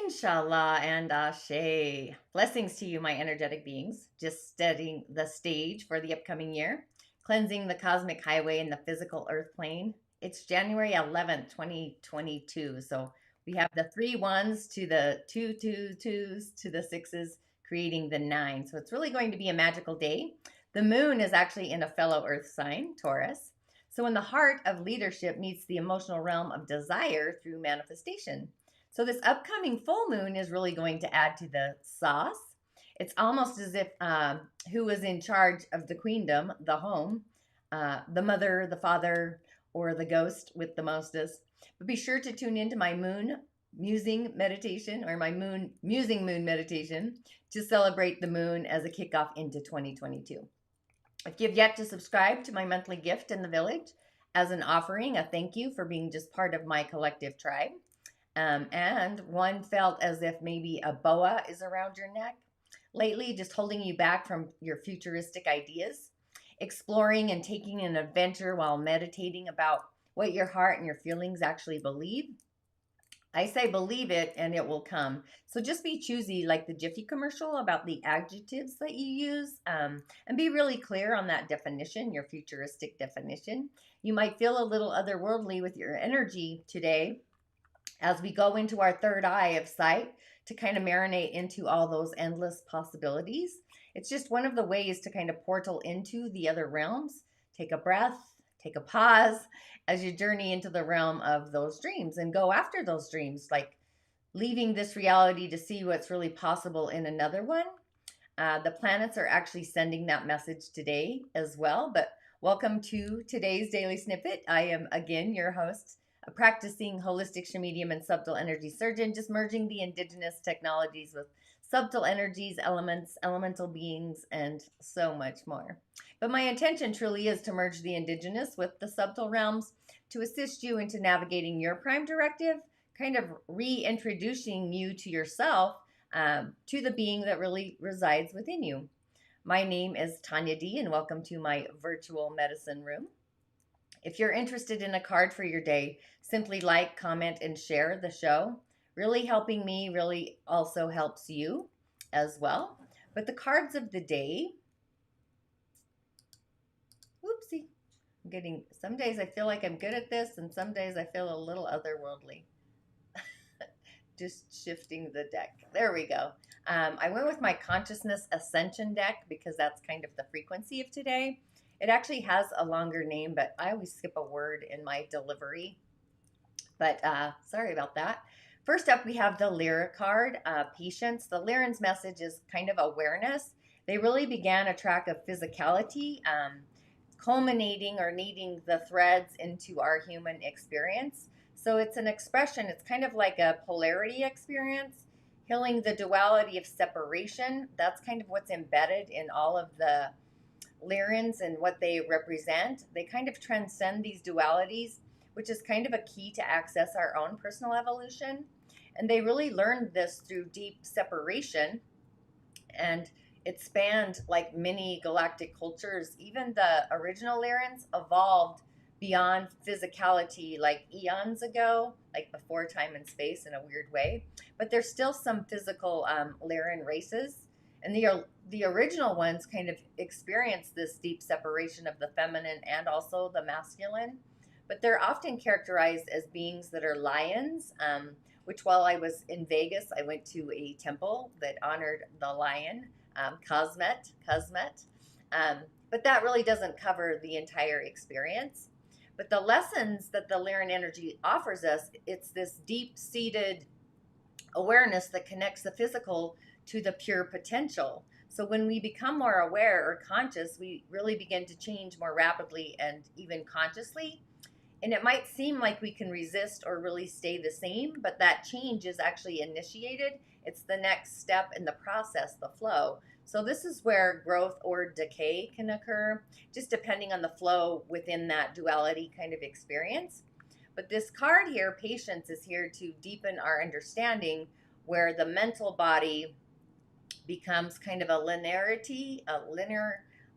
InShalla and Ashe. Blessings to you, my energetic beings. Just setting the stage for the upcoming year, cleansing the cosmic highway in the physical earth plane. It's January 11th, 2022. So we have the 3 ones to the 2 2 2s to the 6s, creating the 9. So it's really going to be a magical day. The moon is actually in a fellow earth sign, Taurus. So when the heart of leadership meets the emotional realm of desire through manifestation. So this upcoming full moon is really going to add to the sauce. It's almost as if who was in charge of the queendom, the home, the mother, the father, or the ghost with the mostest. But be sure to tune into my moon musing meditation or my moon musing moon meditation to celebrate the moon as a kickoff into 2022. If you've yet to subscribe to my monthly gift in the village as an offering, a thank you for being just part of my collective tribe. And one felt as if maybe a boa is around your neck lately, just holding you back from your futuristic ideas, exploring and taking an adventure while meditating about what your heart and your feelings actually believe. I say believe it and it will come. So just be choosy like the Jiffy commercial about the adjectives that you use and be really clear on that definition, your futuristic definition. You might feel a little otherworldly with your energy today as we go into our third eye of sight to kind of marinate into all those endless possibilities. It's just one of the ways to kind of portal into the other realms. Take a breath, take a pause as you journey into the realm of those dreams and go after those dreams, like leaving this reality to see what's really possible in another one. The planets are actually sending that message today as well. But welcome to today's daily snippet. I am again your host, a practicing holistic Sha'medium and subtle energy surgeon, just merging the indigenous technologies with subtle energies, elements, elemental beings, and so much more. But my intention truly is to merge the indigenous with the subtle realms to assist you into navigating your prime directive, kind of reintroducing you to yourself, to the being that really resides within you. My name is Tonya D, and welcome to my virtual medicine room. If you're interested in a card for your day, simply like, comment, and share the show. Really helping me really also helps you as well. But the cards of the day, whoopsie, I'm getting, some days I feel like I'm good at this, and some days I feel a little otherworldly. Just shifting the deck. There we go. I went with my Consciousness Ascension deck because that's kind of the frequency of today. It actually has a longer name, but I always skip a word in my delivery. But sorry about that. First up, we have the Lyra card, Patience. The Lyran's message is kind of awareness. They really began a track of physicality, culminating or needing the threads into our human experience. So it's an expression. It's kind of like a polarity experience, healing the duality of separation. That's kind of what's embedded in all of the Lyrans and what they represent. They kind of transcend these dualities, which is kind of a key to access our own personal evolution. And they really learned this through deep separation, and it spanned like many galactic cultures. Even the original Lyrans evolved beyond physicality like eons ago, like before time and space in a weird way. But there's still some physical Lyran races. And the original ones kind of experience this deep separation of the feminine and also the masculine. But they're often characterized as beings that are lions, which while I was in Vegas, I went to a temple that honored the lion, Cosmet. But that really doesn't cover the entire experience. But the lessons that the Lyran energy offers us, it's this deep-seated awareness that connects the physical to the pure potential. So when we become more aware or conscious, we really begin to change more rapidly and even consciously. And it might seem like we can resist or really stay the same, but that change is actually initiated. It's the next step in the process, the flow. So this is where growth or decay can occur, just depending on the flow within that duality kind of experience. But this card here, Patience, is here to deepen our understanding, where the mental body becomes kind of a linearity,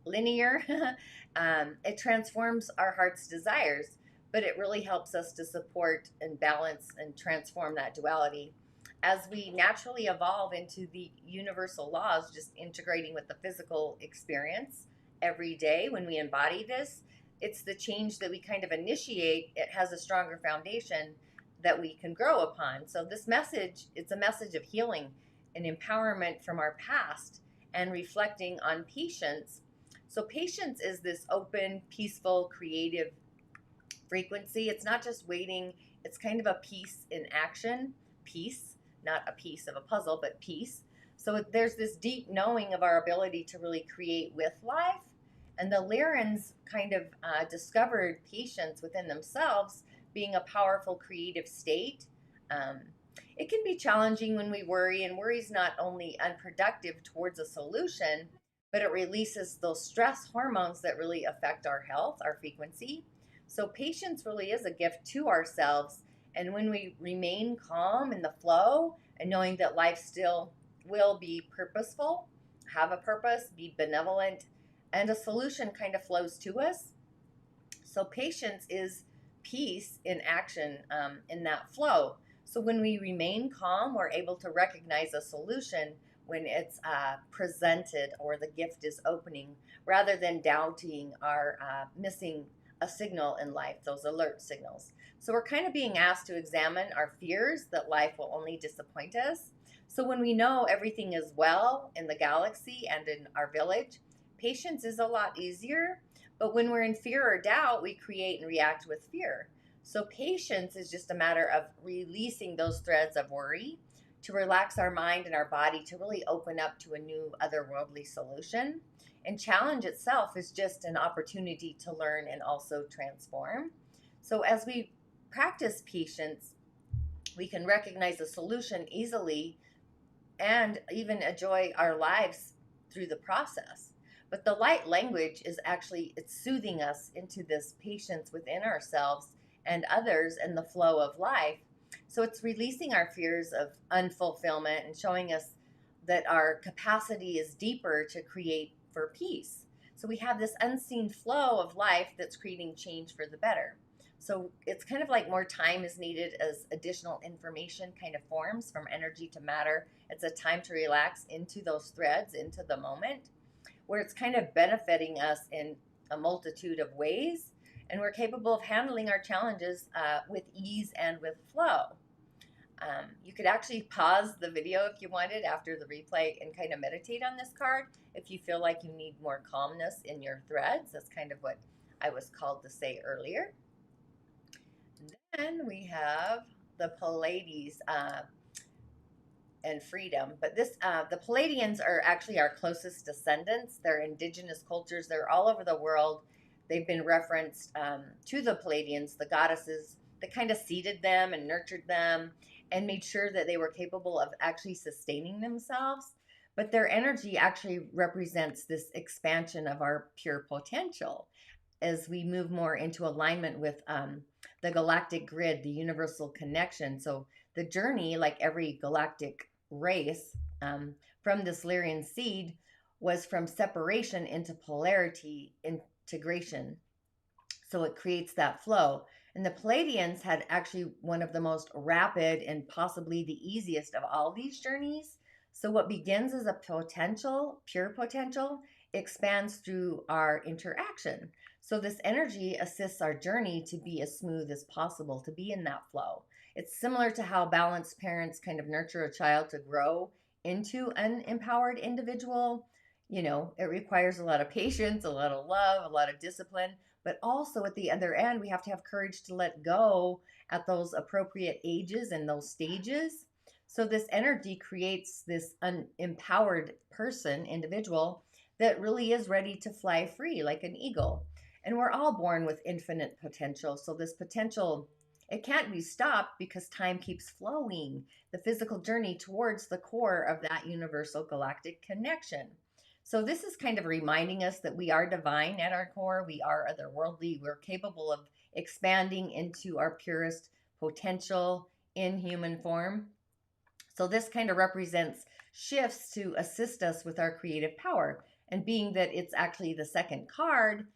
linear. It transforms our heart's desires, but it really helps us to support and balance and transform that duality. as we naturally evolve into the universal laws, just integrating with the physical experience every day when we embody this, it's the change that we kind of initiate. It has a stronger foundation that we can grow upon. So this message, it's a message of healing and empowerment from our past and reflecting on patience. So patience is this open, peaceful, creative frequency. It's not just waiting, it's kind of a peace in action. Peace, not a piece of a puzzle, but peace. So there's this deep knowing of our ability to really create with life. And the Lyrans kind of discovered patience within themselves being a powerful creative state. Um, it can be challenging when we worry, and worry is not only unproductive towards a solution, but it releases those stress hormones that really affect our health, our frequency. So patience really is a gift to ourselves. And when we remain calm in the flow and knowing that life still will be purposeful, have a purpose, be benevolent, and a solution kind of flows to us. So patience is peace in action, in that flow. So when we remain calm, we're able to recognize a solution when it's presented or the gift is opening, rather than doubting or missing a signal in life, those alert signals. So we're kind of being asked to examine our fears that life will only disappoint us. So when we know everything is well in the galaxy and in our village, patience is a lot easier. But when we're in fear or doubt, we create and react with fear. So patience is just a matter of releasing those threads of worry to relax our mind and our body to really open up to a new otherworldly solution. And challenge itself is just an opportunity to learn and also transform. So as we practice patience, we can recognize a solution easily and even enjoy our lives through the process. But the light language is actually, it's soothing us into this patience within ourselves and others and the flow of life. So it's releasing our fears of unfulfillment and showing us that our capacity is deeper to create for peace. So we have this unseen flow of life that's creating change for the better. So it's kind of like more time is needed as additional information kind of forms from energy to matter. It's a time to relax into those threads, into the moment, where it's kind of benefiting us in a multitude of ways. And we're capable of handling our challenges with ease and with flow. You could actually pause the video if you wanted after the replay and kind of meditate on this card if you feel like you need more calmness in your threads. That's kind of what I was called to say earlier. Then we have the Pleiades and freedom. But the Pleiadians are actually our closest descendants. They're indigenous cultures. They're all over the world. They've been referenced to the Pleiadians, the goddesses that kind of seeded them and nurtured them and made sure that they were capable of actually sustaining themselves. But their energy actually represents this expansion of our pure potential as we move more into alignment with the galactic grid, the universal connection. So the journey, like every galactic race, from this Lyrian seed was from separation into polarity integration. So it creates that flow. And the Pleiadians had actually one of the most rapid and possibly the easiest of all these journeys. So what begins as a potential, pure potential, expands through our interaction. So this energy assists our journey to be as smooth as possible, to be in that flow. It's similar to how balanced parents kind of nurture a child to grow into an empowered individual. You know, it requires a lot of patience, a lot of love, a lot of discipline, but also at the other end, we have to have courage to let go at those appropriate ages and those stages. So this energy creates this empowered person, individual, that really is ready to fly free like an eagle. And we're all born with infinite potential. So this potential, it can't be stopped because time keeps flowing, the physical journey towards the core of that universal galactic connection. So this is kind of reminding us that we are divine at our core. We are otherworldly. We're capable of expanding into our purest potential in human form. So this kind of represents shifts to assist us with our creative power. And being that it's actually the second card,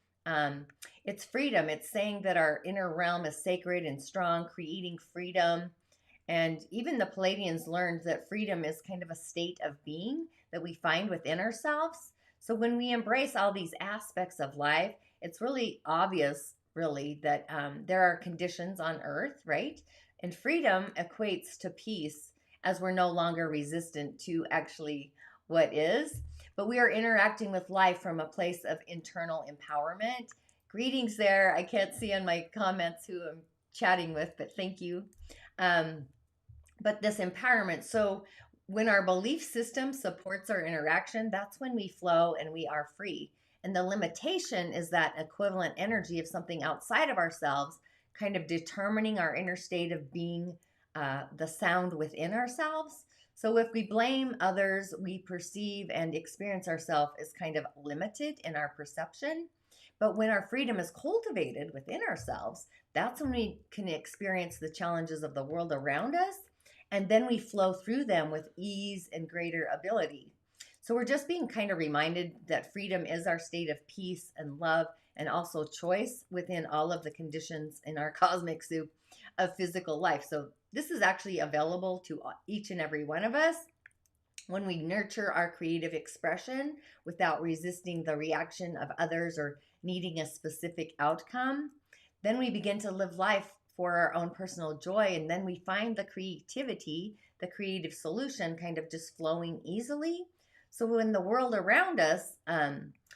it's freedom. It's saying that our inner realm is sacred and strong, creating freedom. And even the Palladians learned that freedom is kind of a state of being that we find within ourselves. So when we embrace all these aspects of life, it's really obvious, really, that there are conditions on earth, right? And freedom equates to peace as we're no longer resistant to actually what is, but we are interacting with life from a place of internal empowerment. Greetings there. I can't see on my comments who I'm chatting with, but thank you. Um, but this empowerment, so when our belief system supports our interaction, that's when we flow and we are free. And the limitation is that equivalent energy of something outside of ourselves kind of determining our inner state of being, the sound within ourselves. So if we blame others, we perceive and experience ourselves as kind of limited in our perception. But when our freedom is cultivated within ourselves, that's when we can experience the challenges of the world around us, and then we flow through them with ease and greater ability. So we're just being kind of reminded that freedom is our state of peace and love and also choice within all of the conditions in our cosmic soup of physical life. So this is actually available to each and every one of us when we nurture our creative expression without resisting the reaction of others or needing a specific outcome. Then we begin to live life for our own personal joy, and then we find the creativity, the creative solution kind of just flowing easily. So when the world around us,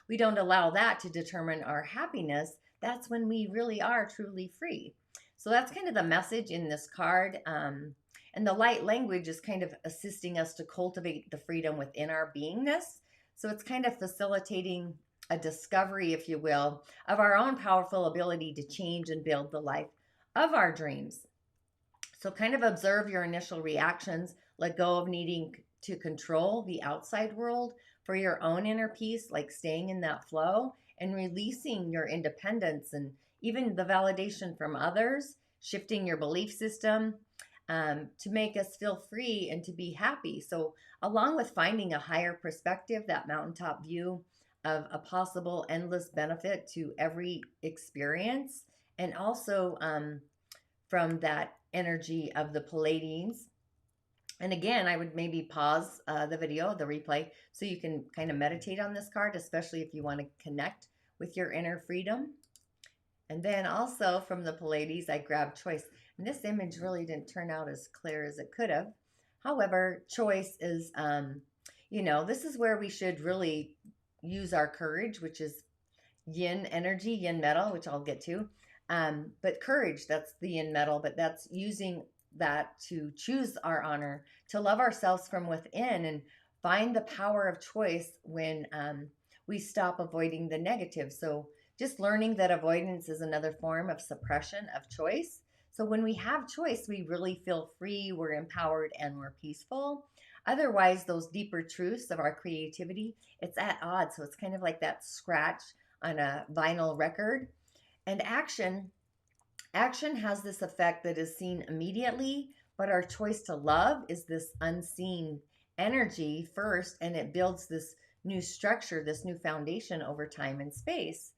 we don't allow that to determine our happiness, that's when we really are truly free. So that's kind of the message in this card. And the light language is kind of assisting us to cultivate the freedom within our beingness. So it's kind of facilitating a discovery, if you will, of our own powerful ability to change and build the life of our dreams. So kind of observe your initial reactions, let go of needing to control the outside world for your own inner peace, like staying in that flow and releasing your independence and even the validation from others, shifting your belief system to make us feel free and to be happy. So along with finding a higher perspective, that mountaintop view of a possible endless benefit to every experience, and also from that energy of the Palladians. And again, I would maybe pause the video, the replay, so you can kind of meditate on this card, especially if you want to connect with your inner freedom. And then also from the Pallades, I grabbed choice. And this image really didn't turn out as clear as it could have. However, choice is, this is where we should really use our courage, which is yin energy, yin metal, which I'll get to. But courage, that's the yin metal, but that's using that to choose our honor, to love ourselves from within and find the power of choice when we stop avoiding the negative. So just learning that avoidance is another form of suppression of choice. So when we have choice, we really feel free, we're empowered, and we're peaceful. Otherwise, those deeper truths of our creativity, it's at odds. So it's kind of like that scratch on a vinyl record. And action has this effect that is seen immediately, but our choice to love is this unseen energy first, and it builds this new structure, this new foundation over time and space.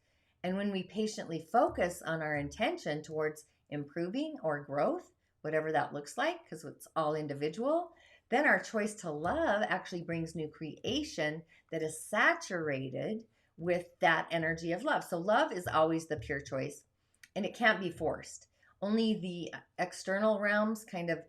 And when we patiently focus on our intention towards improving or growth, whatever that looks like, because it's all individual, then our choice to love actually brings new creation that is saturated with that energy of love. So love is always the pure choice, and it can't be forced. Only the external realms kind of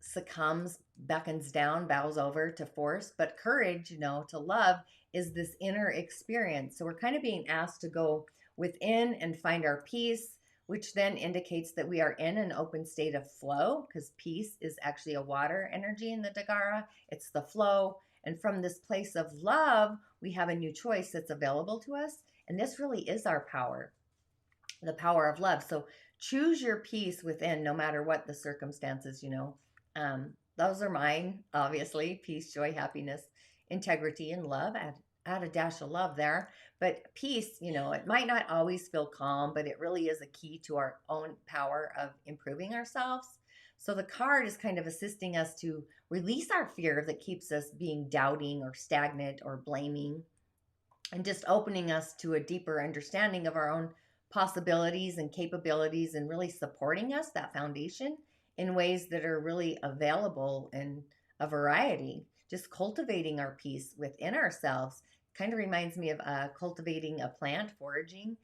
succumbs, beckons down, bows over to force. But courage, to love is this inner experience. So we're kind of being asked to go within and find our peace, which then indicates that we are in an open state of flow, because peace is actually a water energy in the Dagara. It's the flow. And from this place of love, we have a new choice that's available to us. And this really is our power, the power of love. So choose your peace within, no matter what the circumstances, those are mine, obviously: peace, joy, happiness, integrity, and love. Add a dash of love there. But peace, it might not always feel calm, but it really is a key to our own power of improving ourselves. So the card is kind of assisting us to release our fear that keeps us being doubting or stagnant or blaming, and just opening us to a deeper understanding of our own possibilities and capabilities, and really supporting us, that foundation, in ways that are really available in a variety. Just cultivating our peace within ourselves kind of reminds me of cultivating a plant, foraging.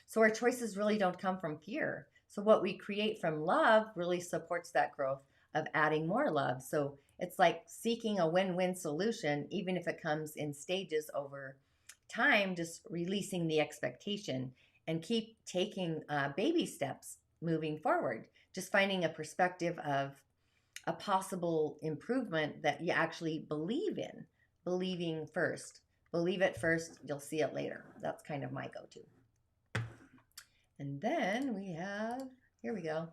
So our choices really don't come from fear. So what we create from love really supports that growth of adding more love. So it's like seeking a win-win solution, even if it comes in stages over time, just releasing the expectation and keep taking baby steps moving forward. Just finding a perspective of a possible improvement that you actually believe in. Believing first. Believe it first, you'll see it later. That's kind of my go to. And then we have, here we go,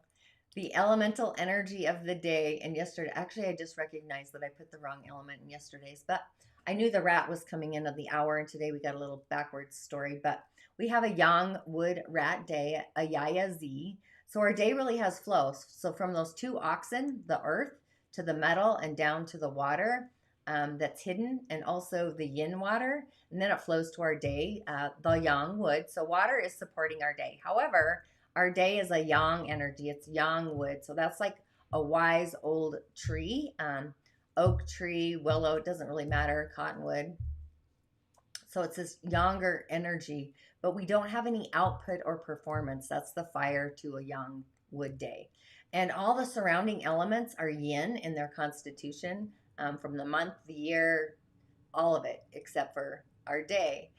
the elemental energy of the day. And yesterday, actually, I just recognized that I put the wrong element in yesterday's, but I knew the rat was coming in of the hour, and today we got a little backwards story. But we have a yang wood rat day, a Jia Zi. So our day really has flow. So from those two oxen, the earth, to the metal and down to the water that's hidden, and also the yin water, and then it flows to our day, the yang wood. So water is supporting our day. However, our day is a yang energy. It's yang wood. So that's like a wise old tree, oak tree, willow, it doesn't really matter, cottonwood. So it's this younger energy, but we don't have any output or performance. That's the fire to a yang wood day. And all the surrounding elements are yin in their constitution, from the month, the year, all of it, except for our day.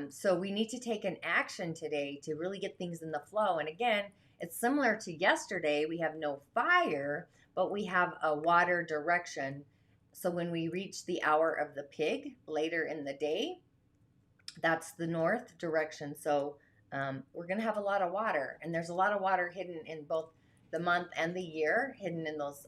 So we need to take an action today to really get things in the flow. And again, it's similar to yesterday. We have no fire, but we have a water direction. So when we reach the hour of the pig later in the day, that's the north direction. So we're going to have a lot of water. And there's a lot of water hidden in both the month and the year, hidden in those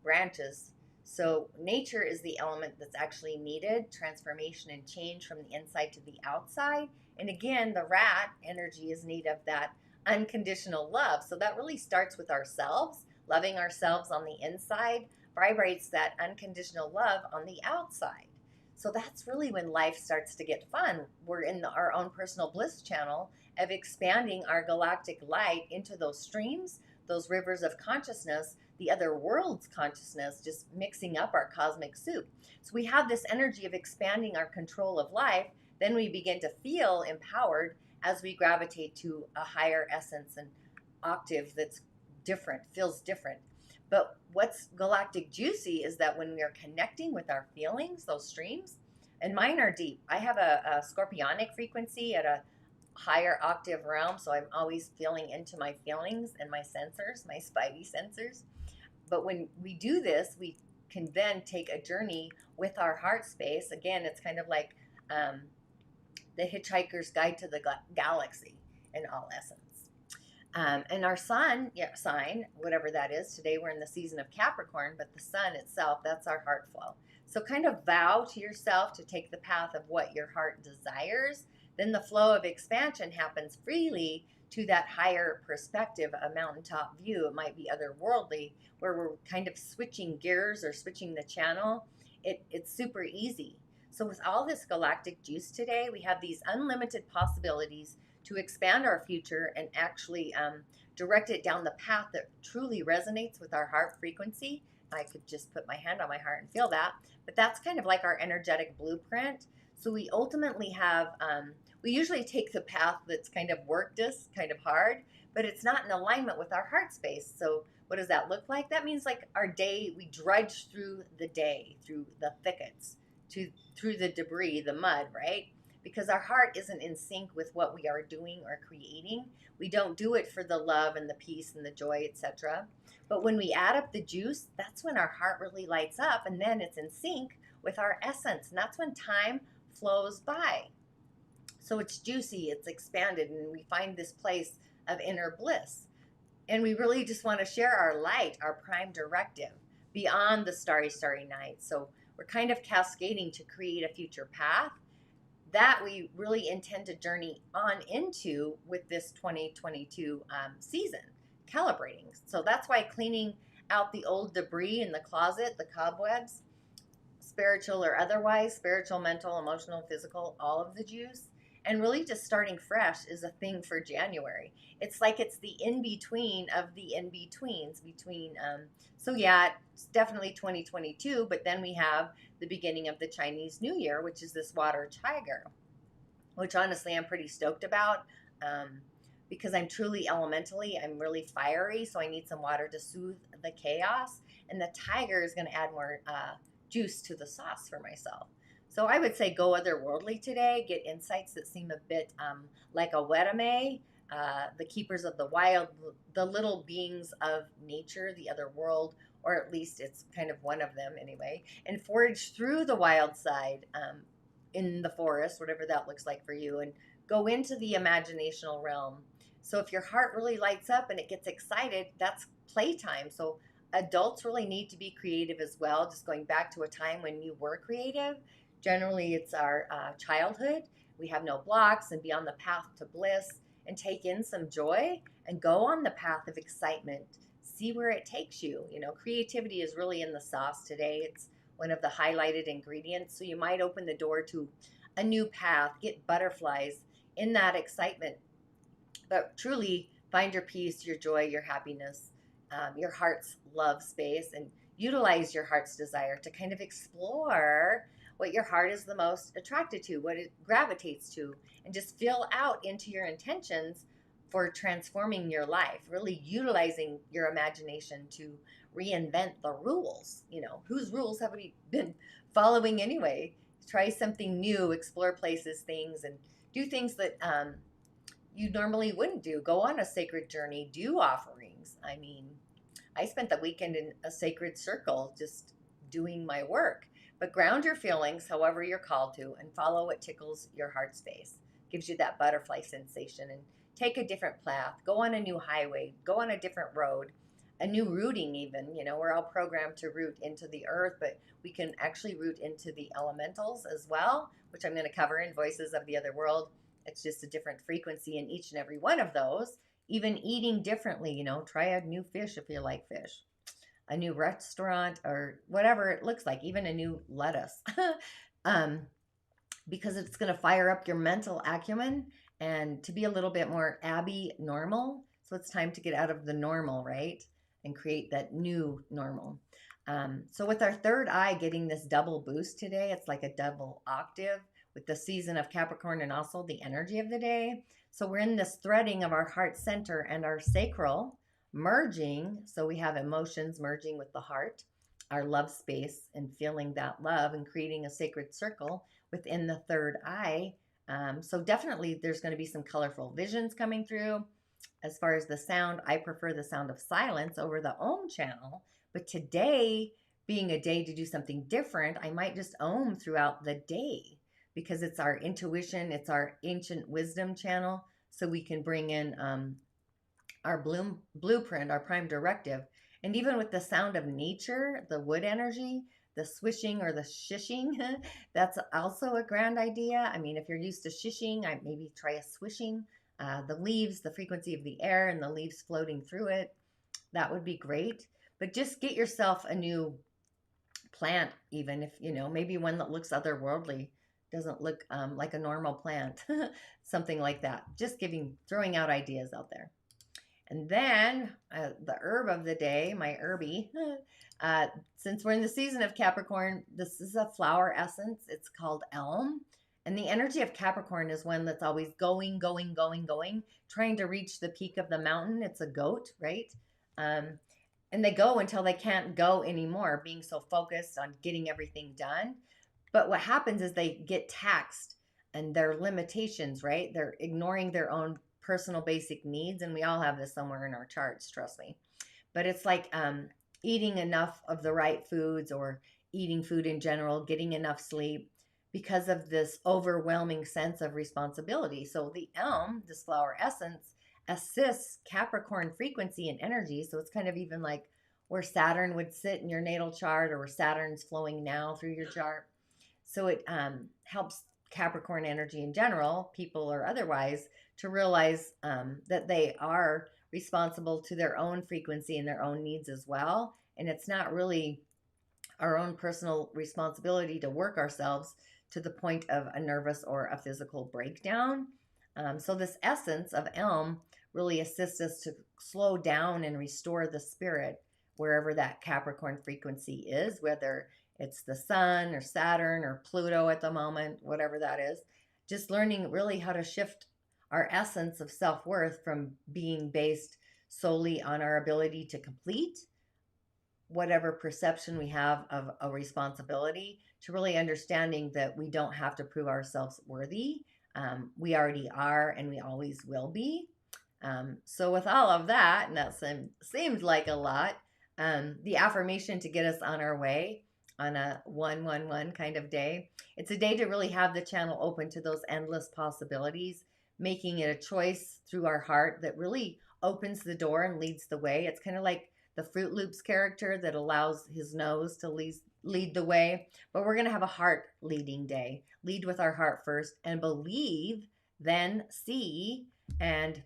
branches. So nature is the element that's actually needed, transformation and change from the inside to the outside. And again, the rat energy is need of that unconditional love. So that really starts with ourselves. Loving ourselves on the inside vibrates that unconditional love on the outside. So that's really when life starts to get fun. We're in our own personal bliss channel of expanding our galactic light into those streams, those rivers of consciousness, the other world's consciousness, just mixing up our cosmic soup. So we have this energy of expanding our control of life. Then we begin to feel empowered as we gravitate to a higher essence and octave that's different, feels different. But what's galactic juicy is that when we're connecting with our feelings, those streams, and mine are deep. I have a scorpionic frequency at a higher octave realm, so I'm always feeling into my feelings and my sensors, my spidey sensors. But when we do this, we can then take a journey with our heart space. Again, it's kind of like the Hitchhiker's Guide to the Galaxy in all essence. And our sun sign, whatever that is, today we're in the season of Capricorn, but the sun itself, that's our heart flow. So kind of vow to yourself to take the path of what your heart desires. Then the flow of expansion happens freely to that higher perspective, a mountaintop view. It might be otherworldly, where we're kind of switching gears or switching the channel. It's super easy. So with all this galactic juice today, we have these unlimited possibilities to expand our future and actually direct it down the path that truly resonates with our heart frequency. I could just put my hand on my heart and feel that. But that's kind of like our energetic blueprint. So we ultimately have, we usually take the path that's kind of worked us, kind of hard, but it's not in alignment with our heart space. So what does that look like? That means like our day, we drudge through the day, through the thickets, through the debris, the mud, right? Because our heart isn't in sync with what we are doing or creating. We don't do it for the love and the peace and the joy, etc. But when we add up the juice, that's when our heart really lights up, and then it's in sync with our essence, and that's when time flows by. So it's juicy, it's expanded, and we find this place of inner bliss. And we really just want to share our light, our prime directive, beyond the starry, starry night. So we're kind of cascading to create a future path that we really intend to journey on into with this 2022 season, calibrating. So that's why cleaning out the old debris in the closet, the cobwebs, spiritual or otherwise, spiritual, mental, emotional, physical, all of the juice, And really just starting fresh is a thing for January. It's like it's the in-between of the in-betweens between, so yeah, it's definitely 2022, but then we have the beginning of the Chinese New Year, which is this water tiger, which honestly I'm pretty stoked about. Um, because I'm truly elementally, I'm really fiery, so I need some water to soothe the chaos. And the tiger is going to add more juice to the sauce for myself. So I would say go otherworldly today. Get insights that seem a bit like a wedame, the keepers of the wild, the little beings of nature, the other world, or at least it's kind of one of them anyway. And forage through the wild side in the forest, whatever that looks like for you, and go into the imaginational realm. So if your heart really lights up and it gets excited, that's playtime. So adults really need to be creative as well. Just going back to a time when you were creative. Generally, it's our childhood. We have no blocks and be on the path to bliss and take in some joy and go on the path of excitement. See where it takes you. You know, creativity is really in the sauce today. It's one of the highlighted ingredients. So you might open the door to a new path, get butterflies in that excitement, but truly find your peace, your joy, your happiness, your heart's love space, and utilize your heart's desire to kind of explore what your heart is the most attracted to, what it gravitates to, and just fill out into your intentions for transforming your life, really utilizing your imagination to reinvent the rules. You know, whose rules have we been following anyway? Try something new, explore places, things, and do things that you normally wouldn't do. Go on a sacred journey, do offerings. I mean, I spent the weekend in a sacred circle just doing my work. But ground your feelings however you're called to and follow what tickles your heart space. Gives you that butterfly sensation, and take a different path. Go on a new highway. Go on a different road. A new rooting even. You know, we're all programmed to root into the earth, but we can actually root into the elementals as well, which I'm going to cover in Voices of the Other World. It's just a different frequency in each and every one of those. Even eating differently, you know, try a new fish if you like fish, a new restaurant, or whatever it looks like, even a new lettuce, because it's going to fire up your mental acumen and to be a little bit more Abby normal. So it's time to get out of the normal, right? And create that new normal. So with our third eye getting this double boost today, it's like a double octave with the season of Capricorn and also the energy of the day. So we're in this threading of our heart center and our sacral merging. So we have emotions merging with the heart, our love space, and feeling that love and creating a sacred circle within the third eye. So definitely there's going to be some colorful visions coming through. As far as the sound, I prefer the sound of silence over the Om channel. But today, being a day to do something different, I might just Om throughout the day because it's our intuition, it's our ancient wisdom channel. So we can bring in our blueprint, our prime directive. And even with the sound of nature, the wood energy, the swishing or the shishing, that's also a grand idea. I mean, if you're used to shishing, I maybe try a swishing. The leaves, the frequency of the air and the leaves floating through it, that would be great. But just get yourself a new plant, even if, you know, maybe one that looks otherworldly, doesn't look like a normal plant, something like that. Just throwing out ideas out there. And then the herb of the day, my herbie, since we're in the season of Capricorn, this is a flower essence. It's called elm. And the energy of Capricorn is one that's always going, going, going, going, trying to reach the peak of the mountain. It's a goat, right? And they go until they can't go anymore, being so focused on getting everything done. But what happens is they get taxed and their limitations, right? They're ignoring their own personal basic needs. And we all have this somewhere in our charts, trust me. But it's like eating enough of the right foods or eating food in general, getting enough sleep, because of this overwhelming sense of responsibility. So the elm, this flower essence, assists Capricorn frequency and energy. So it's kind of even like where Saturn would sit in your natal chart, or where Saturn's flowing now through your chart. So it helps Capricorn energy in general, people or otherwise, to realize that they are responsible to their own frequency and their own needs as well. And it's not really our own personal responsibility to work ourselves to the point of a nervous or a physical breakdown. So this essence of Elm really assists us to slow down and restore the spirit wherever that Capricorn frequency is, whether it's the sun or Saturn or Pluto at the moment, whatever that is. Just learning really how to shift our essence of self-worth from being based solely on our ability to complete whatever perception we have of a responsibility, to really understanding that we don't have to prove ourselves worthy. We already are, and we always will be. So with all of that, and that seemed like a lot, the affirmation to get us on our way on a 111 kind of day. It's a day to really have the channel open to those endless possibilities, making it a choice through our heart that really opens the door and leads the way. It's kind of like the Fruit Loops character that allows his nose to lead the way. But we're going to have a heart leading day. Lead with our heart first and believe, then see. And,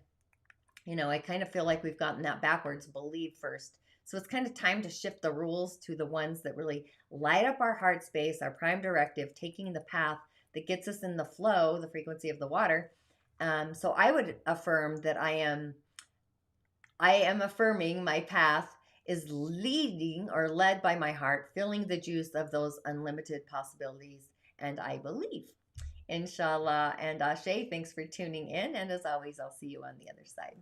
you know, I kind of feel like we've gotten that backwards. Believe first. So it's kind of time to shift the rules to the ones that really light up our heart space, our prime directive, taking the path that gets us in the flow, the frequency of the water. So I would affirm that I am affirming my path is leading or led by my heart, filling the juice of those unlimited possibilities. And I believe. InShalla and Ashe, thanks for tuning in. And as always, I'll see you on the other side.